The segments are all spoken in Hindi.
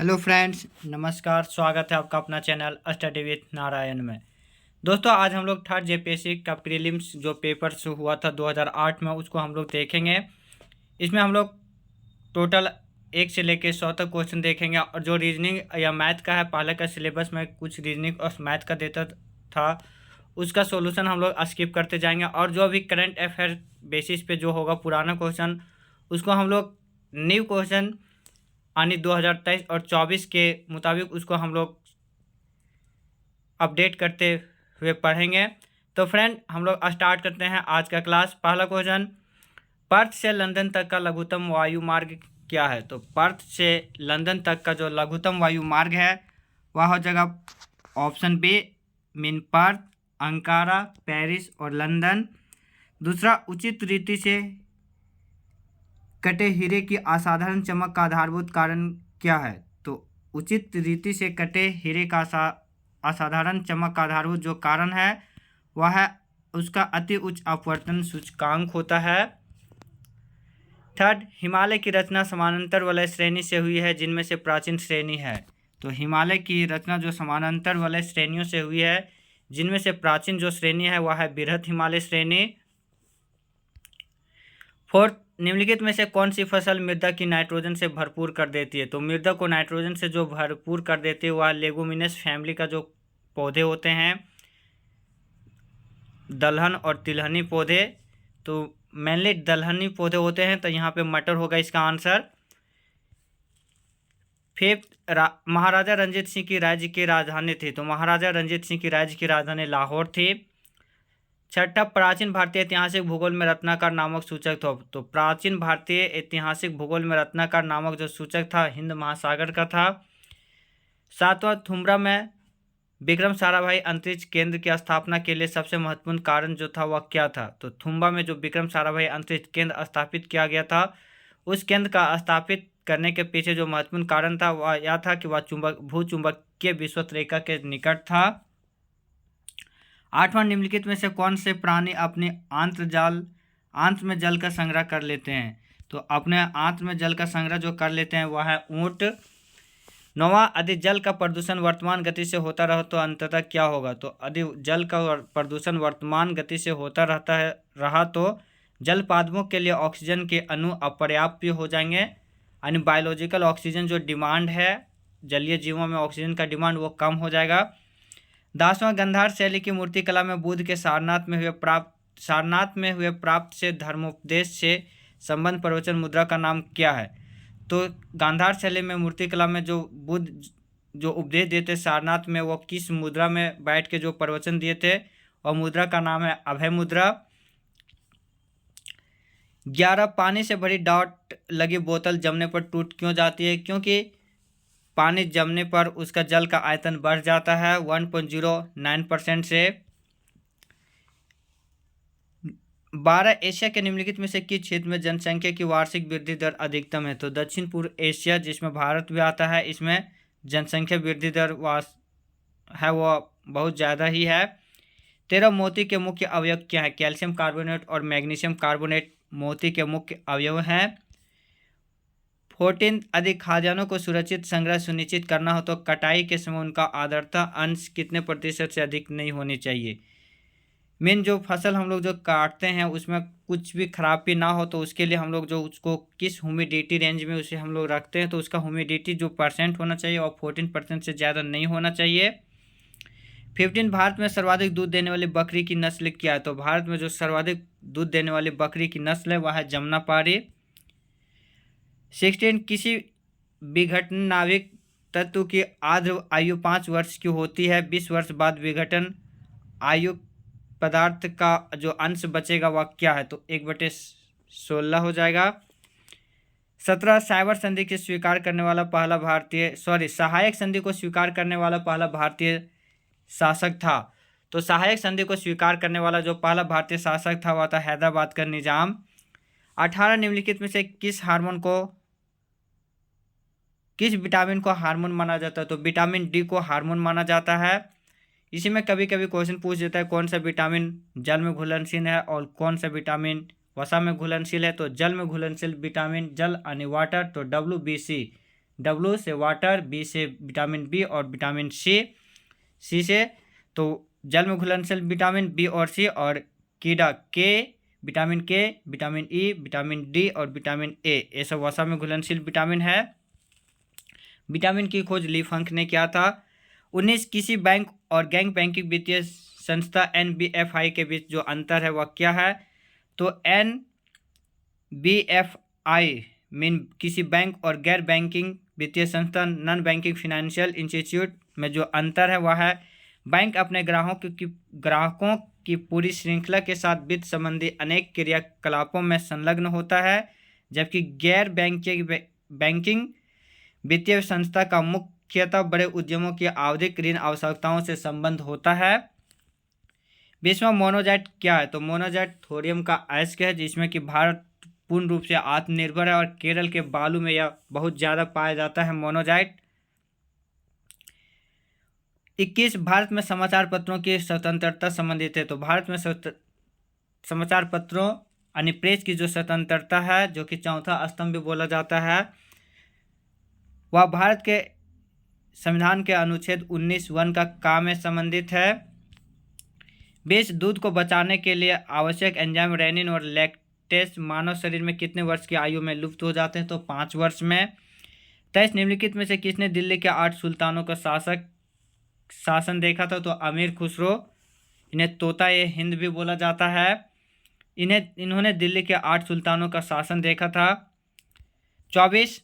हेलो फ्रेंड्स, नमस्कार। स्वागत है आपका अपना चैनल स्टडी विथ नारायण में। दोस्तों, आज हम लोग थर्ड जेपीएससी का प्रीलिम्स जो पेपर हुआ था 2008 में, उसको हम लोग देखेंगे। इसमें हम लोग टोटल 1 से लेकर 100 तक क्वेश्चन देखेंगे। और जो रीजनिंग या मैथ का है, पहले का सिलेबस में कुछ रीजनिंग और मैथ का देता था, उसका सॉल्यूशन हम लोग स्किप करते जाएंगे। और जो भी करंट अफेयर बेसिस पे जो होगा पुराना क्वेश्चन, उसको हम लोग न्यू क्वेश्चन यानी 2023 और 24 के मुताबिक उसको हम लोग अपडेट करते हुए पढ़ेंगे। तो फ्रेंड, हम लोग स्टार्ट करते हैं आज का क्लास। पहला क्वेश्चन, पर्थ से लंदन तक का लघुत्तम वायु मार्ग क्या है? तो पर्थ से लंदन तक का जो लघुत्तम वायु मार्ग है वह हो जाएगा option B, mean Perth, Ankara, Paris और लंदन। दूसरा, उचित रीति से कटे हीरे की असाधारण चमक का आधारभूत कारण क्या है? तो उचित रीति से कटे हीरे का असाधारण चमक का आधारभूत जो कारण है वह है उसका अति उच्च अपवर्तन सूचकांक होता है। थर्ड, हिमालय की रचना समानांतर वलय श्रेणी से हुई है जिनमें से प्राचीन श्रेणी है। तो हिमालय की रचना जो समानांतर वलय श्रेणियों से हुई है जिनमें से प्राचीन जो श्रेणी है वह है बृहत हिमालय श्रेणी। फोर्थ, निम्नलिखित में से कौन सी फसल मृदा की नाइट्रोजन से भरपूर कर देती है? तो मृदा को नाइट्रोजन से जो भरपूर कर देती है वह लेगुमिनस फैमिली का जो पौधे होते हैं, दलहन और तिलहनी पौधे। तो मेनली दलहनी पौधे होते हैं, तो यहाँ पे मटर होगा इसका आंसर। फिफ्थ, महाराजा रंजीत सिंह की राज्य की राजधानी थी। तो महाराजा रंजीत सिंह की राज्य की राजधानी लाहौर थी। छठा, प्राचीन भारतीय ऐतिहासिक भूगोल में रत्नाकर नामक सूचक था। तो प्राचीन भारतीय ऐतिहासिक भूगोल में रत्नाकर नामक जो सूचक था हिंद महासागर का था। सातवां, थुमरा में विक्रम साराभाई अंतरिक्ष केंद्र की स्थापना के लिए सबसे महत्वपूर्ण कारण जो था वह क्या था? तो थुम्बा में जो विक्रम साराभाई अंतरिक्ष केंद्र स्थापित किया गया था, उस केंद्र का स्थापित करने के पीछे जो महत्वपूर्ण कारण था वह यह था कि वह भूचुंबकीय विषुवत रेखा के निकट था। आठवां, निम्नलिखित में से कौन से प्राणी अपने आंत में जल का संग्रह कर लेते हैं? तो अपने आंत में जल का संग्रह जो कर लेते हैं वह है ऊंट। नौवां, यदि जल का प्रदूषण वर्तमान गति से होता रहा तो अंततः क्या होगा? तो यदि जल का प्रदूषण वर्तमान गति से होता रहा तो जल पादपों के लिए ऑक्सीजन के अणु अपर्याप्त हो जाएंगे, यानी बायोलॉजिकल ऑक्सीजन जो डिमांड है जलीय जीवों में ऑक्सीजन का डिमांड वो कम हो जाएगा। 10वां, गंधार शैली की मूर्तिकला में बुद्ध के सारनाथ में हुए प्राप्त से धर्मोपदेश से संबंध प्रवचन मुद्रा का नाम क्या है? तो गांधार शैली में मूर्तिकला में जो बुद्ध जो उपदेश देते सारनाथ में, वो किस मुद्रा में बैठ के जो प्रवचन दिए थे और मुद्रा का नाम है अभय मुद्रा। 11, पानी से भरी डॉट लगी बोतल जमने पर टूट क्यों जाती है? क्योंकि पानी जमने पर उसका जल का आयतन बढ़ जाता है 1.09% से। 12, एशिया के निम्नलिखित में से किस क्षेत्र में जनसंख्या की वार्षिक वृद्धि दर अधिकतम है? तो दक्षिण पूर्व एशिया, जिसमें भारत भी आता है, इसमें जनसंख्या वृद्धि दर है वो बहुत ज़्यादा ही है। 13, मोती के मुख्य अवयव क्या है? कैल्शियम कार्बोनेट और मैग्नीशियम कार्बोनेट मोती के मुख्य अवयव हैं। 14, यदि खाद्यान्नों को सुरक्षित संग्रह सुनिश्चित करना हो तो कटाई के समय उनका आर्द्रता अंश कितने प्रतिशत से अधिक नहीं होनी चाहिए? मेन जो फसल हम लोग जो काटते हैं उसमें कुछ भी खराबी ना हो तो उसके लिए हम लोग जो उसको किस ह्यूमिडिटी रेंज में उसे हम लोग रखते हैं, तो उसका ह्यूमिडिटी जो परसेंट होना चाहिए और 14% से ज़्यादा नहीं होना चाहिए। 15, भारत में सर्वाधिक दूध देने वाली बकरी की नस्ल क्या है? तो भारत में जो सर्वाधिक दूध देने वाली बकरी की नस्ल है वह है जमुनापारी। 16, किसी विघटन नाभिक तत्व की आर्द्र आयु 5 वर्ष की होती है। 20 वर्ष बाद विघटन आयु पदार्थ का जो अंश बचेगा वह क्या है? तो 1/16 हो जाएगा। 17, सहायक संधि को स्वीकार करने वाला पहला भारतीय शासक था। तो सहायक संधि को स्वीकार करने वाला जो पहला भारतीय शासक था वह था हैदराबाद का निजाम। 18, निम्नलिखित में से किस विटामिन को हार्मोन माना जाता है? तो विटामिन डी को हार्मोन माना जाता है। इसी में कभी कभी क्वेश्चन पूछ देता है कौन सा विटामिन जल में घुलनशील है और कौन सा विटामिन वसा में घुलनशील है। तो जल में घुलनशील विटामिन, जल यानी वाटर, तो WBC W से वाटर, B से विटामिन बी और विटामिन सी से तो जल में घुलनशील विटामिन बी और सी, और कीड़ा विटामिन के, विटामिन ई, विटामिन डी और विटामिन ए, ये सब वसा में घुलनशील विटामिन है। विटामिन की खोज ली फंक ने किया था। 19 किसी बैंक और गैंग बैंकिंग वित्तीय संस्था NBFI के बीच जो अंतर है वह क्या है? तो NBFI मीन किसी बैंक और गैर बैंकिंग वित्तीय संस्था नॉन बैंकिंग फाइनेंशियल इंस्टीट्यूट में जो अंतर है वह है बैंक अपने ग्राहकों की पूरी श्रृंखला के साथ वित्त संबंधी अनेक क्रियाकलापों में संलग्न होता है, जबकि गैर बैंकिंग वित्तीय संस्था का मुख्यतः बड़े उद्यमों की आवधिक ऋण आवश्यकताओं से संबंध होता है। 20वां मोनोजाइट क्या है? तो मोनोजाइट थोरियम का अयस्क है, जिसमें कि भारत पूर्ण रूप से आत्मनिर्भर है और केरल के बालू में यह बहुत ज़्यादा पाया जाता है मोनोजाइट। 21 भारत में समाचार पत्रों की स्वतंत्रता संबंधित है। तो भारत में समाचार पत्रों यानी प्रेस की जो स्वतंत्रता है, जो कि चौथा स्तंभ भी बोला जाता है, वह भारत के संविधान के अनुच्छेद 19(1) का काम में संबंधित है। 20 दूध को बचाने के लिए आवश्यक एंजाइम रेनिन और लैक्टेस मानव शरीर में कितने वर्ष की आयु में लुप्त हो जाते हैं? तो 5 वर्ष में। 23 निम्नलिखित में से किसने दिल्ली के 8 सुल्तानों का शासन देखा था? तो अमीर खुसरो, इन्हें तोता ये हिंद भी बोला जाता है। इन्होंने दिल्ली के 8 सुल्तानों का शासन देखा था। 24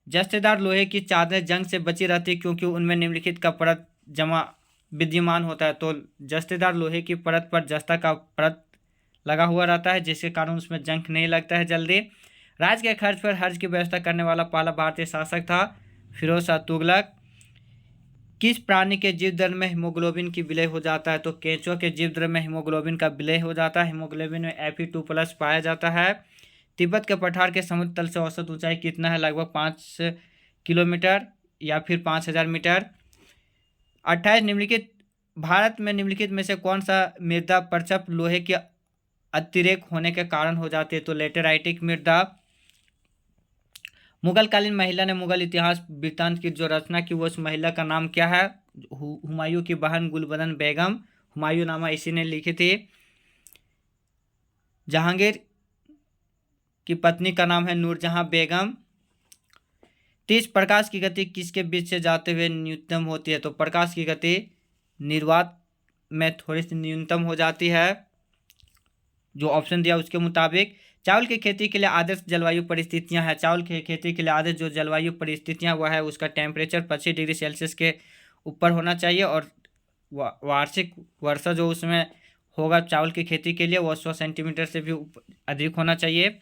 जस्तेदार लोहे की चादरें जंग से बची रहती क्योंकि उनमें निम्नलिखित का परत जमा विद्यमान होता है। तो जस्तेदार लोहे की परत पर जस्ता का परत लगा हुआ रहता है, जिसके कारण उसमें जंग नहीं लगता है जल्दी। राज्य के खर्च पर हर्ज की व्यवस्था करने वाला पहला भारतीय शासक था फिरोज शाह तुगलक। किस प्राणी के जीव द्रव्य में हीमोग्लोबिन की विलय हो जाता है? तो केंचुआ के जीव द्रव्य में हीमोग्लोबिन का विलय हो जाता है। हीमोग्लोबिन में Fe2+ पाया जाता है। तिब्बत के पठार के समुद्र तल से औसत ऊंचाई कितना है? लगभग 5 किलोमीटर या फिर 5000 मीटर। 28 निम्नलिखित भारत में निम्नलिखित में से कौन सा मृदा प्रक्षेप लोहे के अतिरेक होने के कारण हो जाती है? तो लेटेराइटिक मृदा। मुगल कालीन महिला ने मुगल इतिहास वृत्तांत की जो रचना की वो उस महिला का नाम क्या है? हुमायूं की बहन गुलबदन बेगम हुमायूंनामा इसी ने लिखी थी। जहांगीर की पत्नी का नाम है नूरजहां बेगम। 30 प्रकाश की गति किसके बीच से जाते हुए न्यूनतम होती है? तो प्रकाश की गति निर्वात में थोड़ी सी न्यूनतम हो जाती है, जो ऑप्शन दिया उसके मुताबिक। चावल की खेती के लिए आदर्श जलवायु परिस्थितियां हैं। चावल की खेती के लिए आदर्श जो जलवायु परिस्थितियां वह है उसका टेम्परेचर 25 डिग्री सेल्सियस के ऊपर होना चाहिए, और वार्षिक वर्षा जो उसमें होगा चावल की खेती के लिए वो 100 सेंटीमीटर से भी अधिक होना चाहिए।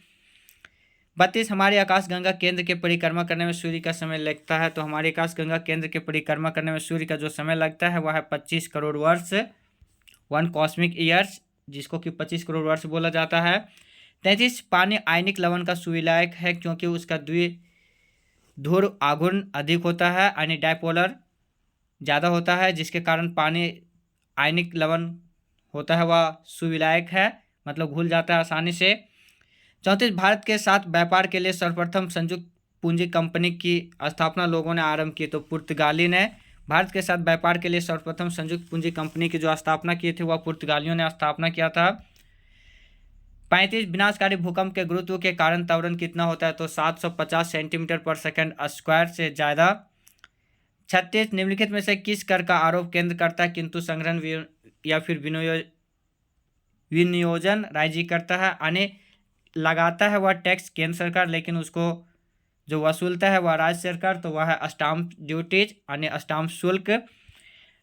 32 हमारी आकाशगंगा केंद्र के परिक्रमा करने में सूर्य का समय लगता है। तो हमारी आकाशगंगा केंद्र के परिक्रमा करने में सूर्य का जो समय लगता है वह है 25 करोड़ वर्ष, 1 कॉस्मिक ईयर्स, जिसको कि 25 करोड़ वर्ष बोला जाता है। 33 पानी आयनिक लवण का सुविलायक है क्योंकि उसका द्विध्रुव आघूर्ण अधिक होता है, यानी डायपोलर ज़्यादा होता है, जिसके कारण पानी आयनिक लवण होता है वह सुविलायक है, मतलब घुल जाता है आसानी से। 34 भारत के साथ व्यापार के लिए सर्वप्रथम संयुक्त पूंजी कंपनी की स्थापना लोगों ने आरंभ की। तो पुर्तगाली ने भारत के साथ व्यापार के लिए सर्वप्रथम संयुक्त पूंजी कंपनी की जो स्थापना की थी वह पुर्तगालियों ने स्थापना किया था। 35 विनाशकारी भूकंप के गुरुत्व के कारण त्वरण कितना होता है? तो 750 सेंटीमीटर पर सेकंड स्क्वायर से ज़्यादा। 36 निम्नलिखित में से किस कर का आरोप केंद्र करता है किंतु संग्रहण या फिर विनियोजन राज्य करता है? यानी लगाता है वह टैक्स केंद्र सरकार, लेकिन उसको जो वसूलता है वह राज्य सरकार, तो वह है स्टाम्प ड्यूटीज यानी स्टाम्प शुल्क।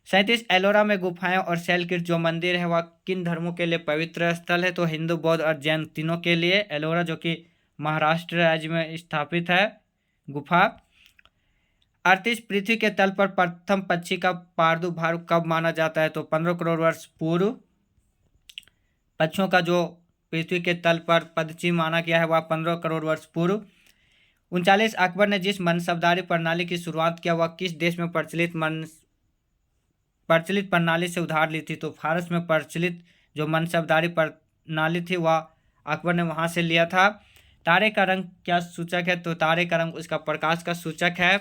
37 एलोरा में गुफाएं और शैलकृत जो मंदिर है वह किन धर्मों के लिए पवित्र स्थल है? तो हिंदू, बौद्ध और जैन तीनों के लिए। एलोरा जो कि महाराष्ट्र राज्य में स्थापित है गुफा। 38 पृथ्वी के तल पर प्रथम पक्षी का प्रादुर्भाव कब माना जाता है? तो 15 करोड़ वर्ष पूर्व। पक्षियों का जो पृथ्वी के तल पर पक्षी माना गया है वह 15 करोड़ वर्ष पूर्व। 39 अकबर ने जिस मनसबदारी प्रणाली की शुरुआत किया वह किस देश में प्रचलित प्रणाली से उधार ली थी? तो फारस में प्रचलित जो मनसबदारी प्रणाली थी वह अकबर ने वहां से लिया था। तारे का रंग क्या सूचक है? तो तारे का रंग उसका प्रकाश का सूचक है।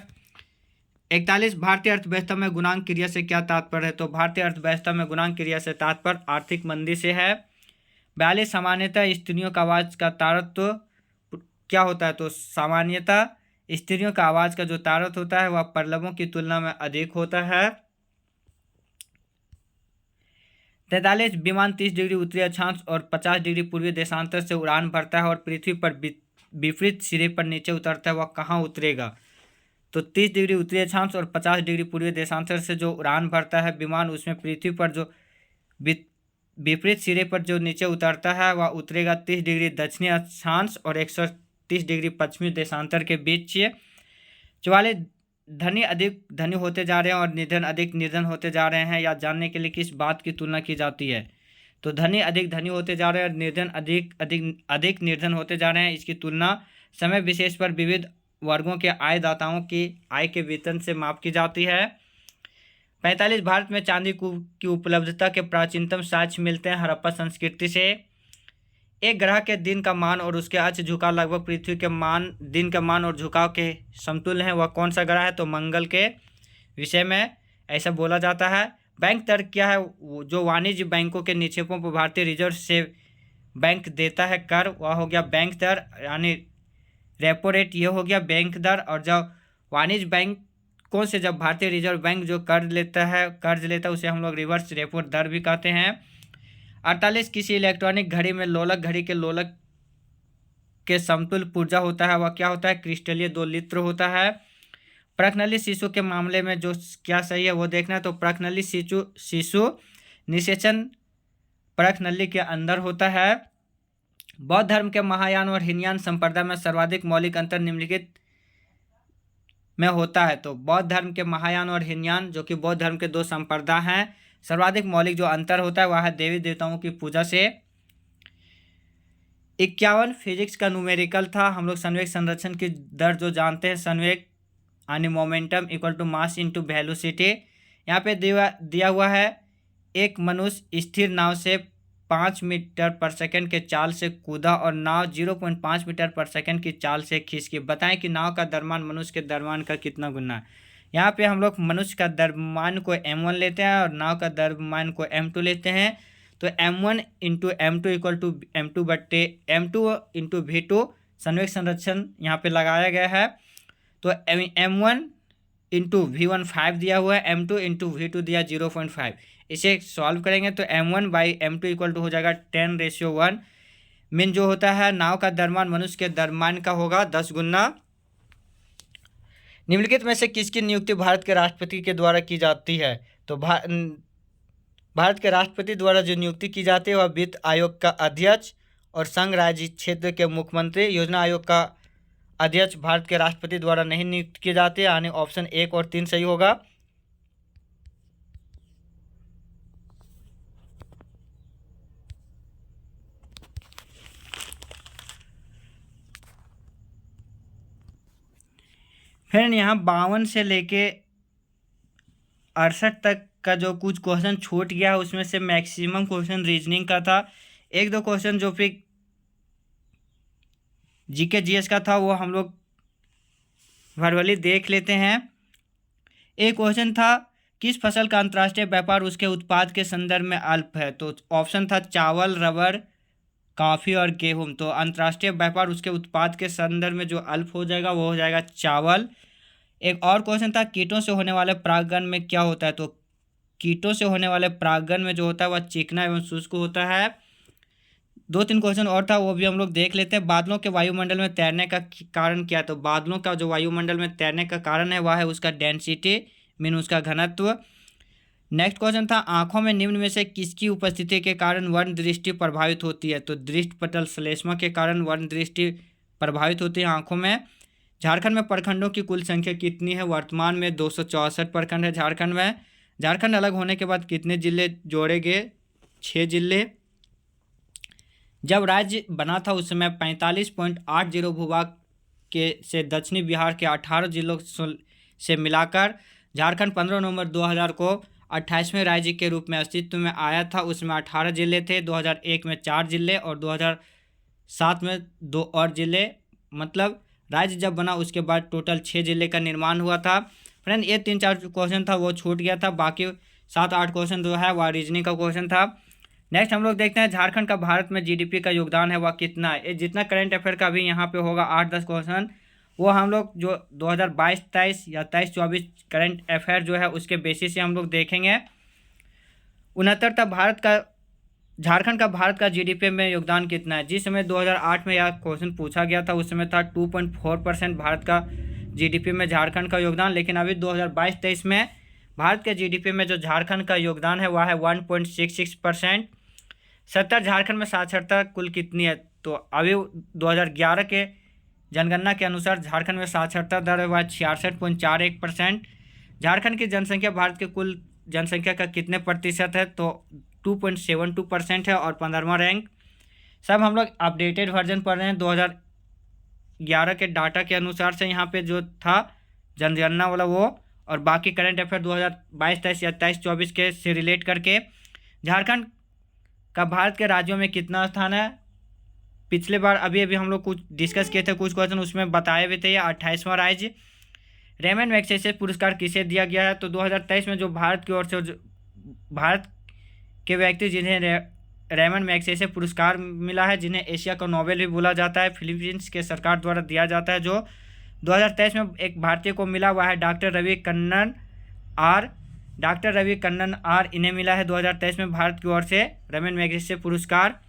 41 भारतीय अर्थव्यवस्था में गुणांक क्रिया से क्या तात्पर्य है? तो भारतीय अर्थव्यवस्था में गुणांक क्रिया से तात्पर्य आर्थिक मंदी से है। 42 सामान्यतः स्त्रियों का आवाज का तारत्व क्या होता है? तो सामान्यतः स्त्रियों का आवाज का जो तारत्व होता है वह प्रलभों की तुलना में अधिक होता है। 43 विमान 30 डिग्री उत्तरी अक्षांश और 50 डिग्री पूर्वी देशांतर से उड़ान भरता है और पृथ्वी पर विपरीत सिरे पर नीचे उतरता है, वह कहाँ उतरेगा? तो 30 डिग्री उत्तरी अक्षांश और 50 डिग्री पूर्वी देशांतर से जो उड़ान भरता है विमान, उसमें पृथ्वी पर जो विपरीत सिरे पर जो नीचे उतरता है वह उतरेगा 30 डिग्री दक्षिणी अक्षांश और 130 डिग्री पश्चिमी देशांतर के बीच। 44 धनी अधिक धनी होते जा रहे हैं और निर्धन अधिक निर्धन होते जा रहे हैं, या जानने के लिए किस बात की तुलना की जाती है? तो धनी अधिक धनी होते जा रहे हैं और निर्धन अधिक अधिक अधिक निर्धन होते जा रहे हैं। इसकी तुलना समय विशेष पर विविध वर्गों के आयदाताओं की आय के वेतन से माप की जाती है। 45 भारत में चांदी की उपलब्धता के प्राचीनतम साक्ष्य मिलते हैं हड़प्पा संस्कृति से। एक ग्रह के दिन का मान और उसके अक्ष झुकाव लगभग पृथ्वी के दिन के मान और झुकाव के समतुल्य है, वह कौन सा ग्रह है? तो मंगल के विषय में ऐसा बोला जाता है। बैंक दर क्या है? जो वाणिज्य बैंकों के निक्षेपों पर भारतीय रिजर्व से बैंक देता है कर, वह हो गया बैंक दर, यानी रेपो रेट, ये हो गया बैंक दर। और जब वाणिज्य बैंकों से जब भारतीय रिजर्व बैंक जो कर्ज लेता है उसे हम लोग रिवर्स रेपो दर भी कहते हैं। 48 किसी इलेक्ट्रॉनिक घड़ी में लोलक घड़ी के लोलक के समतुल्य पुर्जा होता है, वह क्या होता है? क्रिस्टलीय 2 लित्र होता है। प्रखनली शिशु के मामले में जो क्या सही है वो देखना है। तो प्रखनली शिशु निषेचन प्रखनली के अंदर होता है। बौद्ध धर्म के महायान और हीनयान संप्रदाय में सर्वाधिक मौलिक अंतर निम्नलिखित में होता है। तो बौद्ध धर्म के महायान और हीनयान, जो कि बौद्ध धर्म के 2 संप्रदाय हैं, सर्वाधिक मौलिक जो अंतर होता है वह है देवी देवताओं की पूजा से। 51 फिजिक्स का न्यूमेरिकल था। हम लोग संवेग संरक्षण की दर जो जानते हैं, संवेग यानी momentum equal to mass into velocity. यहाँ पे दिया हुआ है एक मनुष्य स्थिर नाव से 5 मीटर पर सेकंड के चाल से कूदा और नाव 0.5 मीटर पर सेकंड की चाल से खिसकी। बताएं कि नाव का द्रव्यमान मनुष्य के द्रव्यमान का कितना गुना है? यहाँ पे हम लोग मनुष्य का द्रव्यमान को m1 लेते हैं और नाव का द्रव्यमान को m2 लेते हैं। तो m1 into m2 equal to m2 बट्टे m2 इंटू v2 संवेग संरक्षण यहाँ पे लगाया गया है। तो m1 इंटू v1 5 दिया हुआ है, m2 इंटू v2 दिया 0.5। इसे सॉल्व करेंगे तो m1 by m2 equal to हो जाएगा 10:1। मीन जो होता है नाव का द्रव्यमान मनुष्य के द्रव्यमान का होगा 10 गुना। निम्नलिखित में से किसकी नियुक्ति भारत के राष्ट्रपति के द्वारा की जाती है? तो भारत के राष्ट्रपति द्वारा जो नियुक्ति की जाती है वह वित्त आयोग का अध्यक्ष और संघ राज्य क्षेत्र के मुख्यमंत्री। योजना आयोग का अध्यक्ष भारत के राष्ट्रपति द्वारा नहीं नियुक्त किए जाते, यानी ऑप्शन 1 और 3 सही होगा। फिर यहाँ 52 से लेके 68 तक का जो कुछ क्वेश्चन छूट गया है उसमें से मैक्सिमम क्वेश्चन रीजनिंग का था। 1-2 क्वेश्चन जो फिर जीके जीएस का था वो हम लोग वर्बली देख लेते हैं। एक क्वेश्चन था किस फसल का अंतर्राष्ट्रीय व्यापार उसके उत्पाद के संदर्भ में अल्प है? तो ऑप्शन था चावल, रबर, कॉफ़ी और गेहूँ। तो अंतर्राष्ट्रीय व्यापार उसके उत्पाद के संदर्भ में जो अल्प हो जाएगा वो हो जाएगा चावल। एक और क्वेश्चन था कीटों से होने वाले परागण में क्या होता है? तो कीटों से होने वाले परागण में जो होता है वह चिकना एवं शुष्क होता है। 2-3 क्वेश्चन और था वो भी हम लोग देख लेते हैं। बादलों के वायुमंडल में तैरने का कारण क्या है? तो बादलों का जो वायुमंडल में तैरने का कारण है वह है उसका डेंसिटी, मीन उसका घनत्व। नेक्स्ट क्वेश्चन था आंखों में निम्न में से किसकी उपस्थिति के कारण वर्ण दृष्टि प्रभावित होती है? तो दृष्टि पटल श्लेष्मा के कारण वर्ण दृष्टि प्रभावित होती है आंखों में। झारखंड में प्रखंडों की कुल संख्या कितनी है? वर्तमान में 264 प्रखंड है झारखंड में। झारखंड अलग होने के बाद कितने जिले जोड़े गए? 6 जिले। जब राज्य बना था उस समय 45.80 भूभाग के से दक्षिणी बिहार के 18 जिलों से मिलाकर झारखंड 15 नवंबर 2000 को 28वें राज्य के रूप में अस्तित्व में आया था। उसमें 18 जिले थे। 2001 में 4 जिले और साथ में 2 और ज़िले, मतलब राज्य जब बना उसके बाद टोटल 6 ज़िले का निर्माण हुआ था। फ्रेंड ये 3-4 क्वेश्चन था वो छूट गया था, बाकी 7-8 क्वेश्चन जो है वह रीजनिंग का क्वेश्चन था। नेक्स्ट हम लोग देखते हैं झारखंड का भारत में जीडीपी का योगदान है वह कितना है। ये जितना करंट अफेयर का भी यहाँ पे होगा 8-10 क्वेश्चन, वो हम लोग जो 2022-23 या 23-24 करंट अफेयर जो है उसके बेसिस से हम लोग देखेंगे। 69 था भारत का, झारखंड का भारत का जीडीपी में योगदान कितना है। जिस समय 2008 में यह क्वेश्चन पूछा गया था उस समय था 2.4% भारत का जीडीपी में झारखंड का योगदान, लेकिन अभी 2022-23 में भारत के जीडीपी में जो झारखंड का योगदान है वह है 1.66%। 70 झारखंड में साक्षरता कुल कितनी है, तो अभी 2011 के जनगणना के अनुसार झारखंड में साक्षरता दर है वह 66.41%। झारखंड की जनसंख्या भारत के कुल जनसंख्या का कितने प्रतिशत है, तो 2.72% है और 15वां रैंक। सब हम लोग अपडेटेड वर्जन पढ़ रहे हैं 2011 के डाटा के अनुसार से, यहाँ पे जो था जनगणना वाला वो, और बाकी करंट अफेयर 2022-23 या 23-24 के से रिलेट करके। झारखंड का भारत के राज्यों में कितना स्थान है, पिछले बार अभी हम लोग कुछ डिस्कस किए थे, कुछ क्वेश्चन उसमें बताए भी थे। 28वां राज्य। रेमन मैग्सेसे पुरस्कार किसे दिया गया है, तो 2023 में जो भारत की ओर से भारत के व्यक्ति जिन्हें रेमन मैग्सेसे पुरस्कार मिला है, जिन्हें एशिया का नोबेल भी बोला जाता है, फिलीपींस के सरकार द्वारा दिया जाता है, जो 2023 में एक भारतीय को मिला हुआ है डॉक्टर रवि कन्नन आर। इन्हें मिला है 2023 में भारत की ओर से रेमन मैग्सेसे पुरस्कार।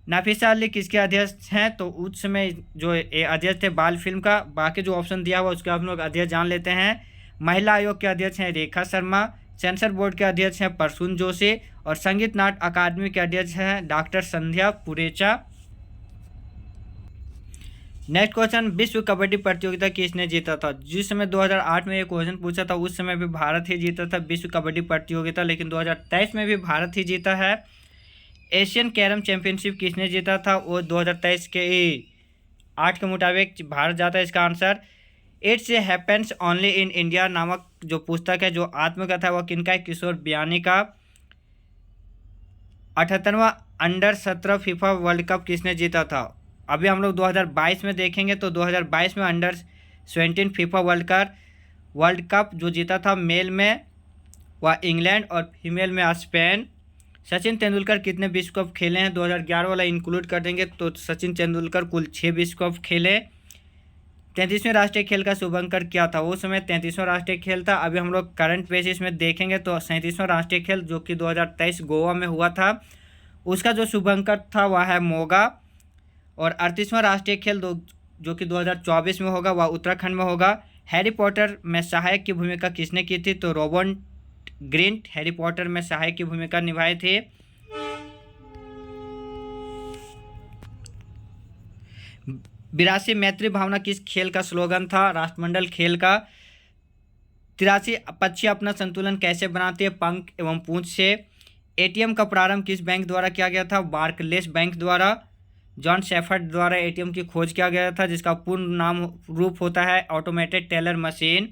नाफिसा अली किसके अध्यक्ष हैं, तो उस समय जो अध्यक्ष थे बाल फिल्म का। बाकी जो ऑप्शन दिया हुआ उसके हम लोग अध्यक्ष जान लेते हैं। महिला आयोग के अध्यक्ष हैं रेखा शर्मा। सेंसर बोर्ड के अध्यक्ष हैं प्रसून जोशी, और संगीत नाट्य अकादमी के अध्यक्ष हैं doctor Sandhya Purecha. Next question, विश्व कबड्डी प्रतियोगिता किसने जीता था। जिस समय 2008 में ये क्वेश्चन पूछा था उस समय भी भारत ही जीता था विश्व कबड्डी प्रतियोगिता, लेकिन 2023 में भी भारत ही जीता है। एशियन कैरम चैंपियनशिप किसने जीता था, वो 2023 के 8 के मुताबिक भारत जाता है। इसका answer it's happens only in India नामक जो पुस्तक है, जो आत्मकथा है, वह किनका है, किशोर बियानी का। 78वां अंडर 17 फीफा वर्ल्ड कप किसने जीता था। अभी हम लोग 2022 में देखेंगे तो 2022 में अंडर 17 फीफा वर्ल्ड कप जो जीता था मेल में वह इंग्लैंड और फीमेल में स्पेन। सचिन तेंदुलकर कितने विश्व कप खेले हैं, 2011 वाला इंक्लूड कर देंगे तो सचिन तेंदुलकर कुल 6 विश्व कप खेले। 33वें राष्ट्रीय खेल का शुभंकर क्या था, उस समय 33वां राष्ट्रीय खेल था। अभी हम लोग करंट बेसिस में देखेंगे तो 37वां राष्ट्रीय खेल जो कि 2023 गोवा में हुआ था, उसका जो शुभंकर था वह है मोगा। और 38वां राष्ट्रीय खेल जो कि 2024 में होगा वह उत्तराखंड में होगा। हैरी पॉटर में सहायक की भूमिका किसने की थी, तो रॉबर्ट ग्रिंट हैरी पॉटर में सहायक की भूमिका निभाए थे। बिरासी मैत्री भावना किस खेल का स्लोगन था, राष्ट्रमंडल खेल का। 83 पक्षी अपना संतुलन कैसे बनाते हैं, पंख एवं पूंछ से। एटीएम का प्रारंभ किस बैंक द्वारा किया गया था, बार्कलेस बैंक द्वारा। जॉन शेफर्ड द्वारा एटीएम की खोज किया गया था, जिसका पूर्ण नाम रूप होता है ऑटोमेटेड टेलर मशीन।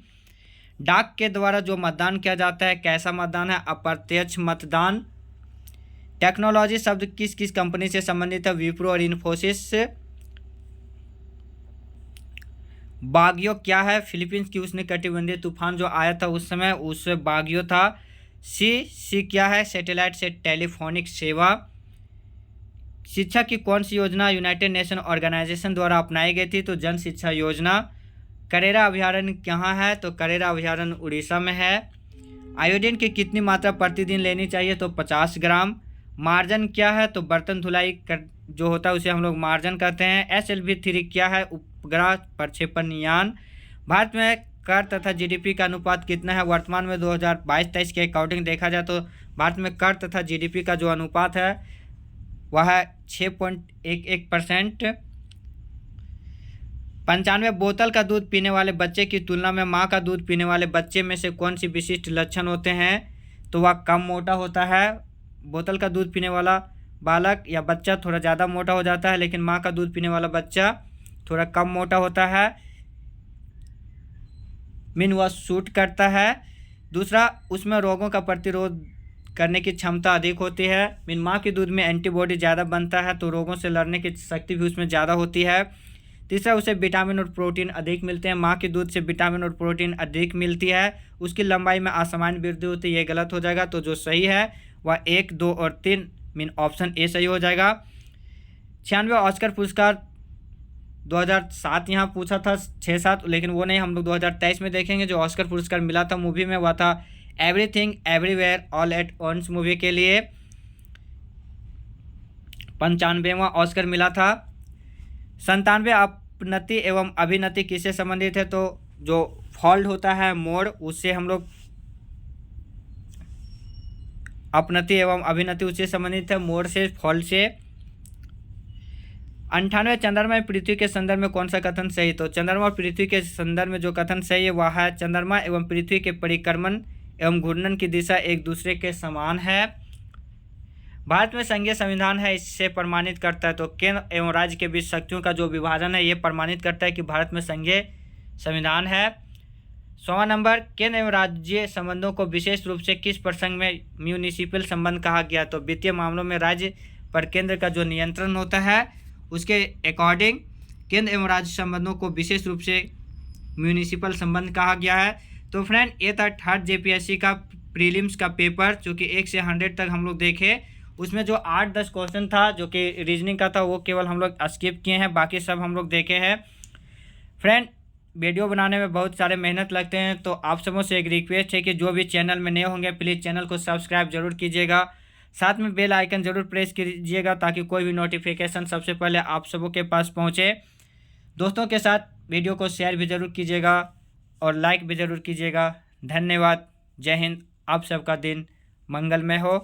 डाक के द्वारा जो मतदान किया जाता है कैसा मतदान है, अप्रत्यक्ष मतदान। टेक्नोलॉजी शब्द किस किस कंपनी से संबंधित है, विप्रो और इन्फोसिस। बागियो क्या है, फिलीपींस की उष्णकटिबंधीय तूफान जो आया था उस समय उस बागियो था। सी क्या है, सैटेलाइट से टेलीफोनिक सेवा। शिक्षा की कौन सी योजना यूनाइटेड नेशन ऑर्गेनाइजेशन द्वारा अपनाई गई थी, तो जन शिक्षा योजना। करेरा अभयारण्य कहाँ है, तो करेरा अभयारण्य उड़ीसा में है। आयोडीन की कितनी मात्रा प्रतिदिन लेनी चाहिए, तो 50 ग्राम। मार्जन क्या है, तो बर्तन धुलाई जो होता है उसे हम लोग मार्जन कहते हैं। SLV-3 क्या है, उपग्रह प्रक्षेपण यान। भारत में कर तथा जीडीपी का अनुपात कितना है, वर्तमान में 2022-23 के अकॉर्डिंग देखा जाए तो भारत में कर तथा जीडीपी का जो अनुपात है वह है 6.11%। 95 बोतल का दूध पीने वाले बच्चे की तुलना में माँ का दूध पीने वाले बच्चे में से कौन सी विशिष्ट लक्षण होते हैं, तो वह कम मोटा होता है। बोतल का दूध पीने वाला बालक या बच्चा थोड़ा ज़्यादा मोटा हो जाता है, लेकिन माँ का दूध पीने वाला बच्चा थोड़ा कम मोटा होता है। मीन वह सूट करता है। दूसरा, उसमें रोगों का प्रतिरोध करने की क्षमता अधिक होती है। मीन माँ के दूध में एंटीबॉडी ज़्यादा बनता है तो रोगों से लड़ने की शक्ति भी उसमें ज़्यादा होती है। तीसरा, उसे विटामिन और प्रोटीन अधिक मिलते हैं। माँ के दूध से विटामिन और प्रोटीन अधिक मिलती है। उसकी लंबाई में असामान्य वृद्धि होती है। ये गलत हो जाएगा, तो जो सही है वह 1, 2 और 3 मीन ऑप्शन ए सही हो जाएगा। 96वां ऑस्कर पुरस्कार 2007 यहाँ पूछा था 6-7, लेकिन वो नहीं, हम लोग 2023 में देखेंगे। जो ऑस्कर पुरस्कार मिला था मूवी में वह था everything everywhere all at once movie के लिए। 95वां ऑस्कर मिला था। 97 अपनति एवं अभिनति किससे संबंधित है? तो जो फॉल्ट होता है मोड़, उससे हम लोग अपनति एवं अभिनति उससे संबंधित है, मोड़ से, फॉल्ट से। 98 चंद्रमा में पृथ्वी के संदर्भ में कौन सा कथन सही? तो चंद्रमा और पृथ्वी के संदर्भ में जो कथन सही है वह है चंद्रमा एवं पृथ्वी के परिक्रमण एवं घूर्णन की दिशा एक दूसरे के समान है। भारत में संघीय संविधान है, इससे प्रमाणित करता है। तो केंद्र एवं राज्य के बीच शक्तियों का जो विभाजन है ये प्रमाणित करता है कि भारत में संघीय संविधान है। 100वां नंबर, केंद्र एवं राज्य संबंधों को विशेष रूप से किस प्रसंग में म्यूनिसिपल संबंध कहा गया? तो वित्तीय मामलों में राज्य पर केंद्र का जो नियंत्रण होता है उसके अकॉर्डिंग केंद्र एवं राज्य संबंधों को विशेष रूप से म्यूनिसिपल संबंध कहा गया है। तो फ्रेंड, ये था थर्ड जेपीएससी का प्रीलिम्स का पेपर, जो कि 1 से 100 तक हम लोग देखे। उसमें जो 8-10 क्वेश्चन था जो कि रीजनिंग का था वो केवल हम लोग स्किप किए हैं, बाकी सब हम लोग देखे हैं। फ्रेंड, वीडियो बनाने में बहुत सारे मेहनत लगते हैं, तो आप सबों से एक रिक्वेस्ट है कि जो भी चैनल में नए होंगे प्लीज़ चैनल को सब्सक्राइब जरूर कीजिएगा। साथ में बेल आइकन जरूर प्रेस कीजिएगा ताकि कोई भी नोटिफिकेशन सबसे पहले आप सबों के पास पहुंचे। दोस्तों के साथ वीडियो को शेयर भी जरूर कीजिएगा और लाइक भी जरूर कीजिएगा। धन्यवाद। जय हिंद। आप सबका दिन मंगलमय हो।